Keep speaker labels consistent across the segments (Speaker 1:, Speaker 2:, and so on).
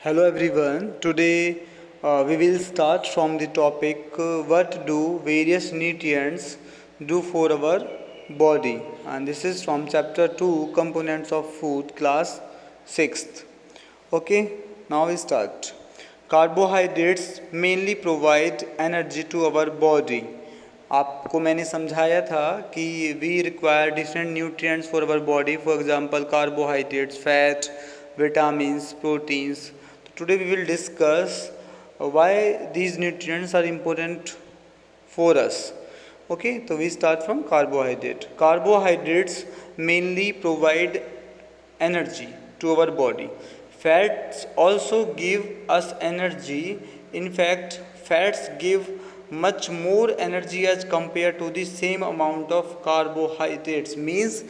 Speaker 1: Hello everyone. Today we will start from the topic what do various nutrients do for our body, and this is from chapter 2 components of food class 6th. Okay, now we start. Carbohydrates mainly provide energy to our body. आपको मैंने समझाया था कि we require different nutrients for our body, for example carbohydrates, fat, vitamins, proteins. Today we will discuss why these nutrients are important for us. Okay, so we start from carbohydrate. Carbohydrates mainly provide energy to our body. Fats also give us energy. In fact, fats give much more energy as compared to the same amount of carbohydrates. Means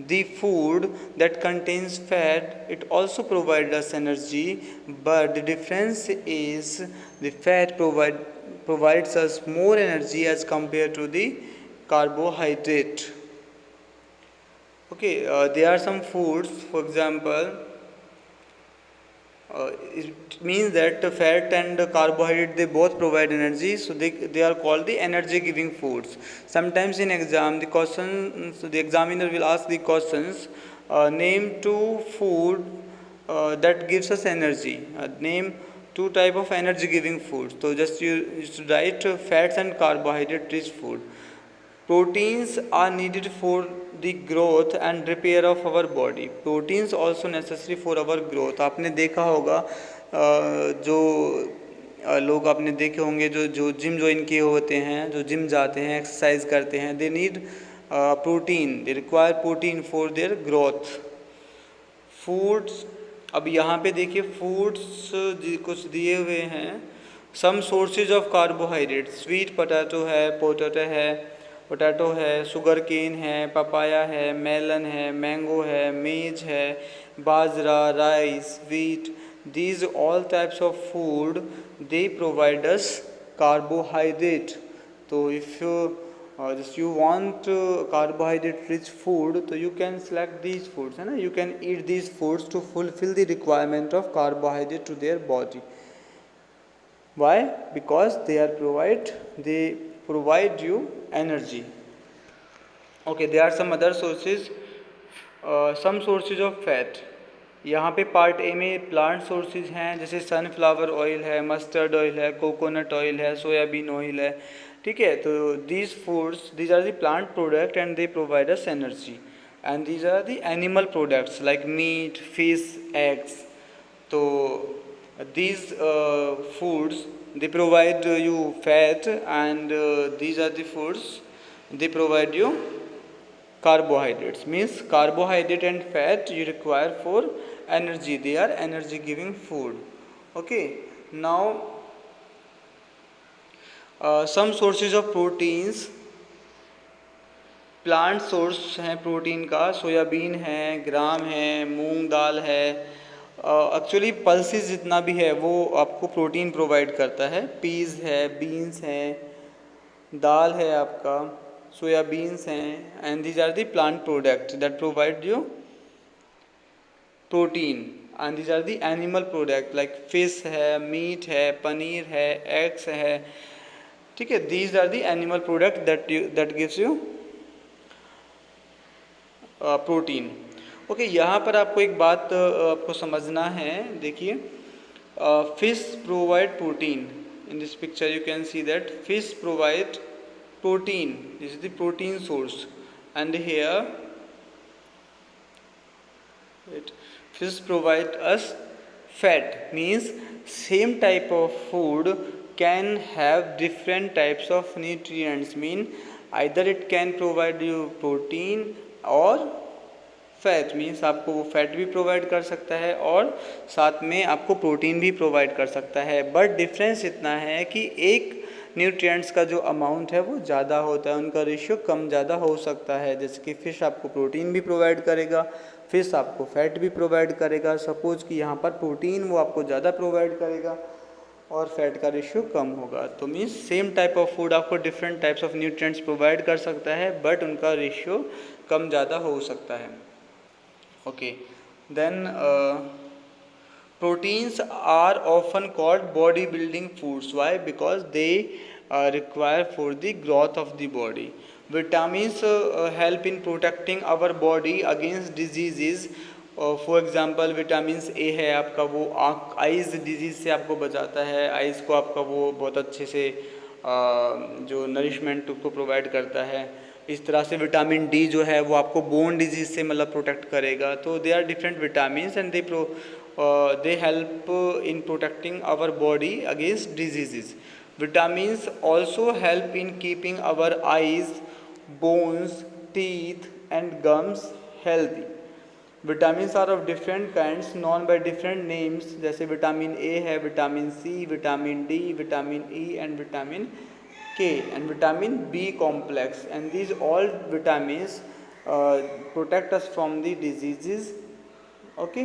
Speaker 1: the food that contains fat, it also provides us energy, but the difference is the fat provides us more energy as compared to the carbohydrate. Okay, there are some foods, for example, it means that the fat and the carbohydrate, they both provide energy, so they are called the energy giving foods. Sometimes in exam the question, so the examiner will ask the questions, name two food that gives us energy, name two type of energy giving foods. So just you should write fats and carbohydrate rich food. Proteins are needed for the growth and repair of our body. Proteins also necessary for our growth. आपने देखा होगा जो लोग आपने देखे होंगे जो जो जिम ज्वाइन किए होते हैं, जो जिम जाते हैं, एक्सरसाइज करते हैं, they need protein, they require protein for their growth. Foods, अब यहाँ पे देखिए फूड्स कुछ दिए हुए हैं. Some sources of carbohydrate, sweet potato है, शुगर केन है, पपाया है, मेलन है, मैंगो है, मेज है, बाजरा, rice, wheat. These all types of food, they provide us carbohydrate. So if you want carbohydrate rich food, so you can select these foods, है ना. You can eat these foods to fulfill the requirement of carbohydrate to their body. Why? Because they provide you energy. Okay, there are some other sources, some sources of fat. यहाँ पे part A में plant sources हैं, जैसे sunflower oil है, mustard oil है, coconut oil है, soybean oil है. ठीक है, तो these foods, these are the plant product and they provide us energy. And these are the animal products like meat, fish, eggs. तो these foods, they provide you fat, and these are the foods, they provide you carbohydrates. Means carbohydrate and fat you require for energy, they are energy giving food. Okay, now some sources of proteins. Plant source हैं protein का, soybean है, ग्राम है, मूंग दाल है. Actually pulses जितना भी है वो आपको प्रोटीन प्रोवाइड करता है. पीज है, बीन्स हैं, दाल है आपका, सोयाबीन्स हैं, and these are the plant product that provide you protein. And these are the animal product like fish है, मीट है, पनीर है, एग्स है. ठीक है, these are the animal product that gives you protein. Okay, यहाँ पर आपको एक बात आपको समझना है. देखिए, fish provide protein. In this picture you can see that fish provide protein, this is the protein source. And here fish provide us fat. Means same type of food can have different types of nutrients. Mean either it can provide you protein और fat. Means आपको वो fat भी provide कर सकता है और साथ में आपको प्रोटीन भी प्रोवाइड कर सकता है. बट डिफरेंस इतना है कि एक न्यूट्रिएंट्स का जो अमाउंट है वो ज़्यादा होता है, उनका रेशियो कम ज़्यादा हो सकता है. जैसे कि फ़िश आपको प्रोटीन भी प्रोवाइड करेगा, फिश आपको फैट भी प्रोवाइड करेगा. सपोज कि यहाँ पर प्रोटीन वो आपको ज़्यादा प्रोवाइड करेगा और फैट का रेशियो कम होगा. तो means same type of food आपको different types of nutrients provide कर सकता है, बट उनका रेशियो कम ज़्यादा हो सकता है. Okay, then Proteins are often called body building foods. Why? Because they require for the growth of the body. Vitamins help in protecting our body against diseases. For example vitamin A है आपका, वो आँख eyes disease से आपको बचाता है, eyes को आपका वो बहुत अच्छे से जो नरिशमेंट को प्रोवाइड करता है. इस तरह से विटामिन डी जो है वो आपको बोन डिजीज़ से मतलब प्रोटेक्ट करेगा. तो they are different vitamins and they help in protecting our body against diseases. Vitamins also help in keeping our eyes, bones, teeth and gums healthy. Vitamins are of different kinds known by different names, जैसे vitamin A है, vitamin C, vitamin D, vitamin E and vitamin K and vitamin B complex. And these all vitamins protect us from the diseases. Okay,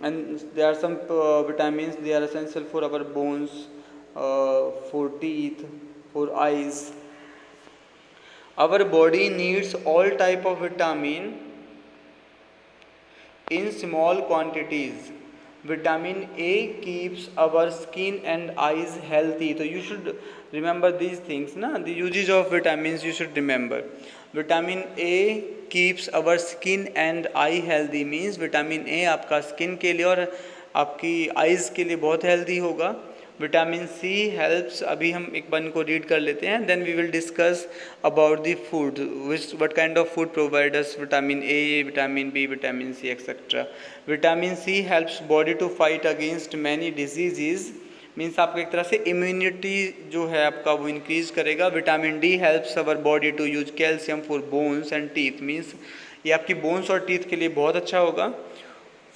Speaker 1: and there are some vitamins, they are essential for our bones, for teeth, for eyes. Our body needs all type of vitamin in small quantities. Vitamin A keeps our skin and eyes healthy. So you should remember these things na, the uses of vitamins you should remember. Vitamin A keeps our skin and eye healthy means vitamin A आपका skin के लिए और आपकी eyes के लिए बहुत healthy होगा. Vitamin C helps, अभी हम एक बार इनको रीड कर लेते हैं, then we will discuss about the food, what kind of food provide us vitamin A, vitamin B, vitamin C etcetera. Vitamin C helps body to fight against many diseases, means आपको एक तरह से immunity जो है आपका वो increase करेगा. Vitamin D helps our body to use calcium for bones and teeth, means ये आपकी बोन्स और टीथ के लिए बहुत अच्छा होगा.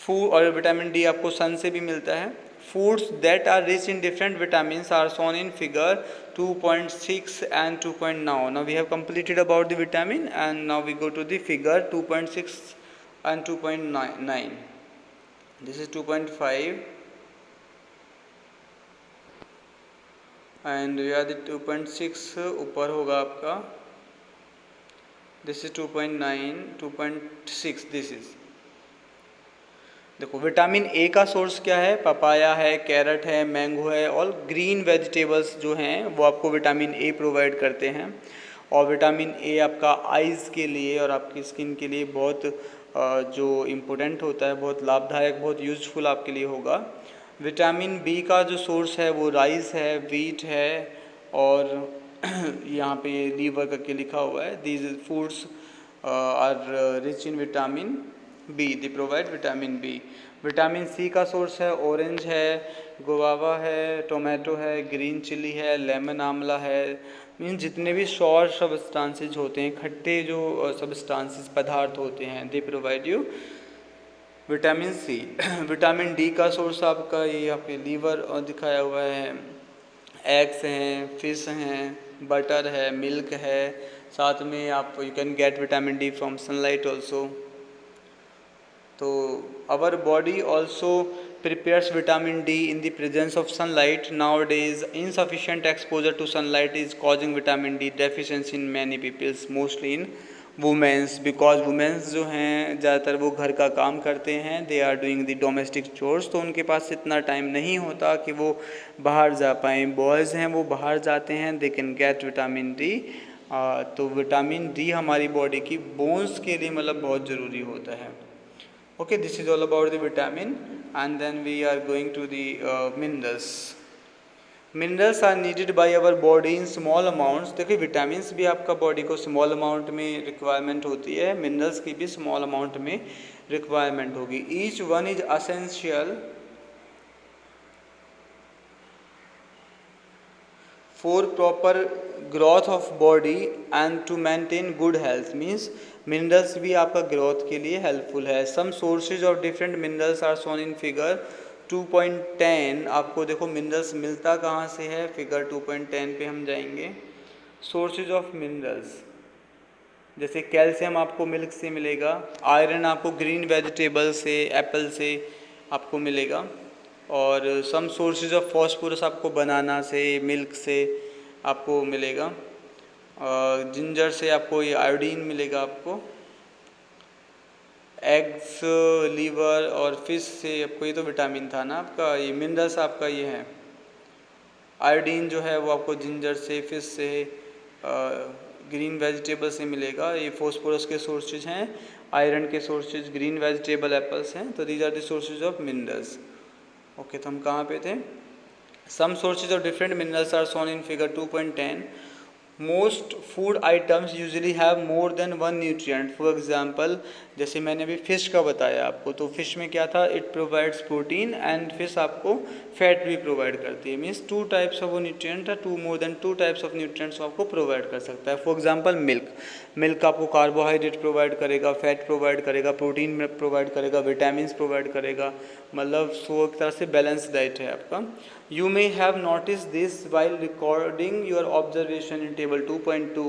Speaker 1: फूड और विटामिन डी आपको सन से भी मिलता है. Foods that are rich in different vitamins are shown in figure 2.6 and 2. Now we have completed about the vitamin and now we go to the figure 2.6 and 2.9. This is 2.5 and we are the 2.6 ऊपर होगा आपका. This is 2.9, 2.6 this is. देखो vitamin A का source क्या है, papaya है, carat है, mango है, और ग्रीन वेजिटेबल्स जो हैं वो आपको विटामिन ए प्रोवाइड करते हैं. और विटामिन ए आपका आइज़ के लिए और आपकी स्किन के लिए बहुत जो इम्पोर्टेंट होता है, बहुत लाभदायक, बहुत यूजफुल आपके लिए होगा. विटामिन बी का जो सोर्स है वो राइस है, वीट है, और यहाँ पे लीवर करके लिखा हुआ है. These foods are rich in vitamin B, they provide vitamin B. Vitamin C का सोर्स है ऑरेंज है, गुआवा है, टोमेटो है, ग्रीन चिली है, लेमन आंवला है, मीन जितने भी सौर सब्सटेंसेस होते हैं, खट्टे जो सब्सटेंसेस पदार्थ होते हैं, they provide you vitamin C. Vitamin D का सोर्स आपका ये आपके लीवर दिखाया हुआ है, एग्स हैं, फिश हैं, बटर है, मिल्क है, साथ में आप you can get vitamin D from sunlight also. तो our body also prepares vitamin D in the presence of sunlight. Nowadays insufficient exposure to sunlight is causing vitamin D deficiency in many people, mostly in womens, because womens जो हैं ज़्यादातर वो घर का काम करते हैं, they are doing the domestic chores, तो उनके पास इतना टाइम नहीं होता कि वो बाहर जा पाएँ. बॉयज़ हैं वो बाहर जाते हैं, they can get vitamin D. तो विटामिन डी हमारी बॉडी की बोन्स के लिए मतलब बहुत ज़रूरी होता है. Okay, this is all about the vitamin, and then we are going to the minerals. Minerals are needed by our body in small amounts. देखिए विटामिन्स भी आपका बॉडी को स्मॉल अमाउंट में रिक्वायरमेंट होती है, मिनरल्स की भी स्मॉल अमाउंट में रिक्वायरमेंट होगी. Each one is essential for proper growth of body and to maintain good health, means minerals भी आपका ग्रोथ के लिए हेल्पफुल है. Some sources of different minerals are shown in figure 2.10. आपको देखो मिनरल्स मिलता कहाँ से है, फिगर 2.10 पे हम जाएंगे. सोर्सेज ऑफ मिनरल्स, जैसे कैल्शियम आपको मिल्क से मिलेगा, आयरन आपको ग्रीन वेजिटेबल से, एप्पल से आपको मिलेगा, और सम सोर्सेज ऑफ फॉस्फोरस आपको बनाना से, मिल्क से आपको मिलेगा, जिंजर से आपको ये आयोडीन मिलेगा आपको, एग्स, लीवर और फिश से आपको, ये तो विटामिन था ना आपका, ये मिनरल्स आपका ये है। आयोडीन जो है वो आपको जिंजर से, फिश से, ग्रीन वेजिटेबल से मिलेगा। ये फॉस्फोरस के सोर्सेज हैं, आयरन के सोर्सेज ग्रीन वेजिटेबल एप्पल्स हैं। तो these are the sources of minerals. Okay, तो हम कहाँ पे थे? Some sources of different minerals are shown in figure 2.10। Most food items usually have more than one nutrient. For example, जैसे मैंने अभी फ़िश का बताया आपको, तो फिश में क्या था, it provides protein and fish आपको फैट भी प्रोवाइड करती है। Means two types of nutrient है, two more than two types of nutrients आपको प्रोवाइड कर सकता है। फॉर एग्जांपल मिल्क, मिल्क आपको कार्बोहाइड्रेट प्रोवाइड करेगा, फैट प्रोवाइड करेगा, प्रोटीन प्रोवाइड करेगा, विटामिन प्रोवाइड करेगा। मतलब सो एक तरह से बैलेंस डाइट है आपका। You may have noticed this while recording your observation in table 2.2.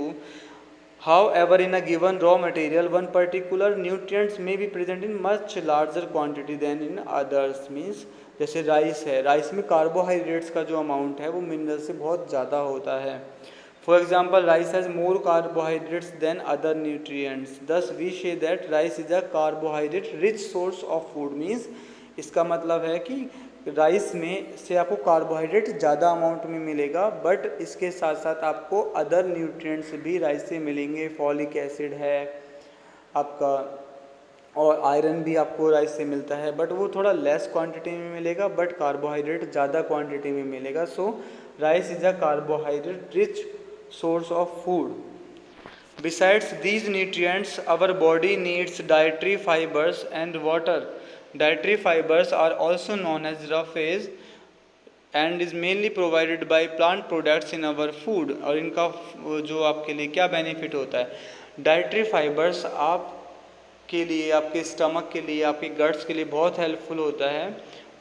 Speaker 1: However, in a given raw material, one particular nutrients may be present in much larger quantity than in others. Means जैसे rice है, rice में carbohydrates का जो amount है वो mineral से बहुत ज़्यादा होता है। For example, rice has more carbohydrates than other nutrients, thus we say that rice is a carbohydrate rich source of food. Means इसका मतलब है कि राइस में से आपको कार्बोहाइड्रेट ज़्यादा अमाउंट में मिलेगा, बट इसके साथ साथ आपको अदर न्यूट्रिएंट्स भी राइस से मिलेंगे। फॉलिक एसिड है आपका, और आयरन भी आपको राइस से मिलता है, बट वो थोड़ा लेस क्वांटिटी में मिलेगा, बट कार्बोहाइड्रेट ज़्यादा क्वांटिटी में मिलेगा। So rice is a carbohydrate rich source of food. Besides these nutrients, our body needs dietary fibers and water. Dietary fibers are also known as roughage and is mainly provided by plant products in our food। और इनका जो आपके लिए क्या benefit होता है, dietary fibres आपके लिए, आपके स्टमक के लिए, आपके गट्स के लिए बहुत हेल्पफुल होता है,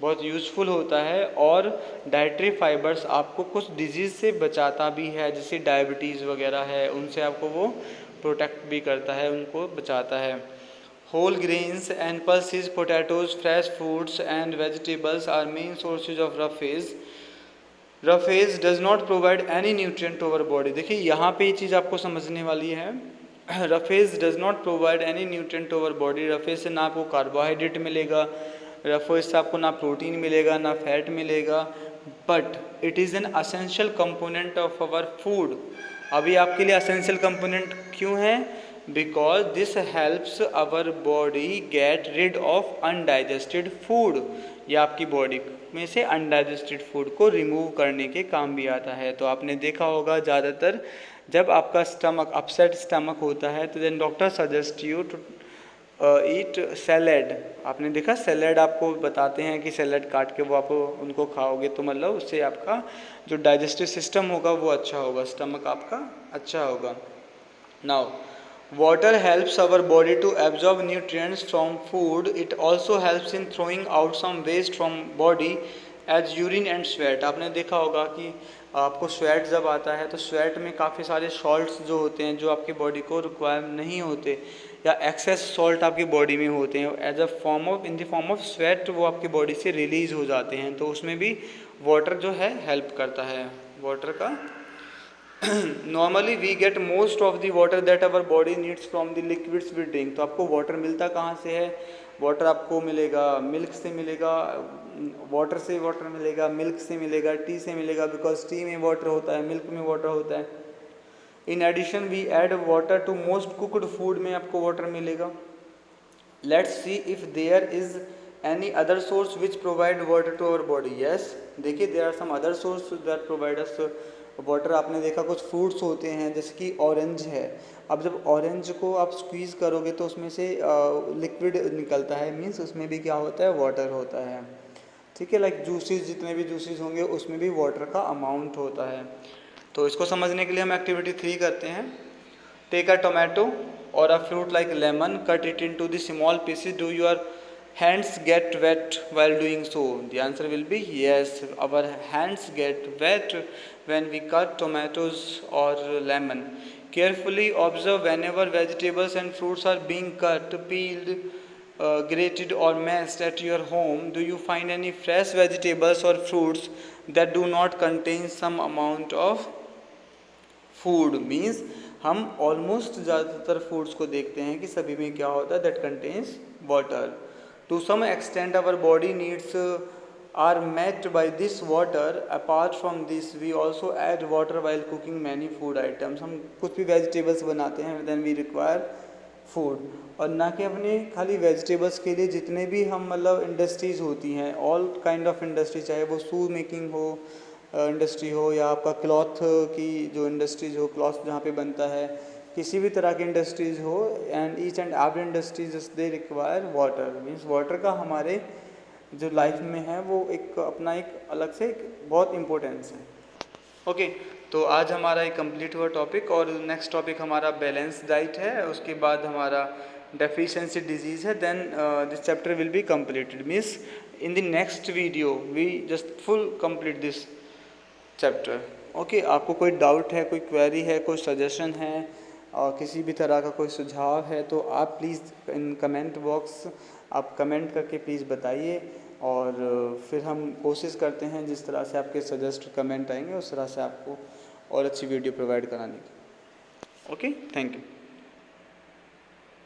Speaker 1: बहुत यूज़फुल होता है। और डाइटरी फाइबर्स आपको कुछ डिजीज़ से बचाता भी है, जैसे डायबिटीज़ वगैरह है, उनसे आपको वो प्रोटेक्ट भी करता है, उनको बचाता है। Whole grains and pulses, potatoes, fresh fruits and vegetables are main sources of roughage. Roughage does not provide any nutrient to our body. देखिए यहाँ पे ये चीज़ आपको समझने वाली है। Roughage does not provide any nutrient to our body. Roughage से ना आपको कार्बोहाइड्रेट मिलेगा, रफेज से आपको ना प्रोटीन मिलेगा, ना फैट मिलेगा, but it is an essential component of our food. अभी आपके लिए असेंशियल कंपोनेंट क्यों है? Because this helps our body get rid of undigested food. ये आपकी बॉडी में से अनडाइजेस्टेड फूड को रिमूव करने के काम भी आता है। तो आपने देखा होगा ज़्यादातर जब आपका स्टमक अपसेट स्टमक होता है तो then doctor suggest you to eat salad. आपने देखा सैलेड आपको बताते हैं कि सैलेड काट के वो आप उनको खाओगे तो मतलब उससे आपका जो डाइजेस्टिव सिस्टम होगा वो अच्छा होगा, स्टमक आपका अच्छा होगा। Now water helps our body to absorb nutrients from food. It also helps in throwing out some waste from body as urine and sweat। आपने देखा होगा कि आपको स्वेट जब आता है तो स्वेट में काफ़ी सारे सॉल्ट्स जो होते हैं जो आपकी बॉडी को रिक्वायर नहीं होते, या एक्सेस सॉल्ट आपकी बॉडी में होते हैं, as a form of in the form of sweat वो आपकी बॉडी से रिलीज हो जाते हैं। तो उसमें भी वाटर जो है हेल्प करता है, वाटर का। Normally we get most of the water that our body needs from the liquids we drink. तो आपको वाटर मिलता कहाँ से है? वाटर आपको मिलेगा मिल्क से मिलेगा, वाटर से वाटर मिलेगा, मिल्क से मिलेगा, टी से मिलेगा, बिकॉज टी में वाटर होता है, मिल्क में वाटर होता है। In addition we add water to most cooked food में आपको वाटर मिलेगा। Let's see if there is any other source which provide water to our body. Yes, देखिए there are some other source that provide us water. आपने देखा कुछ fruits होते हैं जैसे कि ऑरेंज है। अब जब ऑरेंज को आप स्क्वीज़ करोगे तो उसमें से लिक्विड निकलता है, मीन्स उसमें भी क्या होता है? वाटर होता है। ठीक है, लाइक जूसेस, जितने भी जूसेस होंगे उसमें भी वाटर का अमाउंट होता है। तो इसको समझने के लिए हम एक्टिविटी 3 करते हैं। टेक अ टोमेटो और a fruit like lemon, cut it into the small pieces, do your hands get wet while doing so? The answer will be yes, our hands get wet when we cut tomatoes or lemon. Carefully observe whenever vegetables and fruits are being cut, peeled, grated or mashed at your home. Do you find any fresh vegetables or fruits that do not contain some amount of food? Means हम almost ज़्यादातर foods को देखते हैं कि सभी में क्या होता है? That contains water. To some extent our body needs are met by this water. Apart from this we also add water while cooking many food items. हम कुछ भी vegetables बनाते हैं then we require फूड, और ना कि अपने खाली वेजिटेबल्स के लिए जितने भी हम मतलब इंडस्ट्रीज़ होती हैं, ऑल काइंड ऑफ इंडस्ट्री, चाहे वो शू मेकिंग हो इंडस्ट्री हो या आपका क्लॉथ की जो इंडस्ट्रीज़ हो, क्लॉथ जहाँ पे बनता है, किसी भी तरह की इंडस्ट्रीज़ हो, and each and every industries they require water. Means water का हमारे जो लाइफ में है वो एक अपना एक अलग से एक बहुत इम्पोर्टेंस है. ओके तो आज हमारा एक कंप्लीट हुआ टॉपिक, और नेक्स्ट टॉपिक हमारा बैलेंस डाइट है, उसके बाद हमारा डेफिशिएंसी डिजीज़ है. Then this chapter will be completed. Means in the next video we just full complete this chapter. Okay आपको कोई डाउट है, कोई क्वेरी है, कोई सजेशन है और किसी भी तरह का कोई सुझाव है तो आप प्लीज़ इन कमेंट बॉक्स आप कमेंट करके प्लीज़ बताइए, और फिर हम कोशिश करते हैं जिस तरह से आपके सजेस्ट कमेंट आएंगे उस तरह से आपको और अच्छी वीडियो प्रोवाइड कराने की. Okay thank you.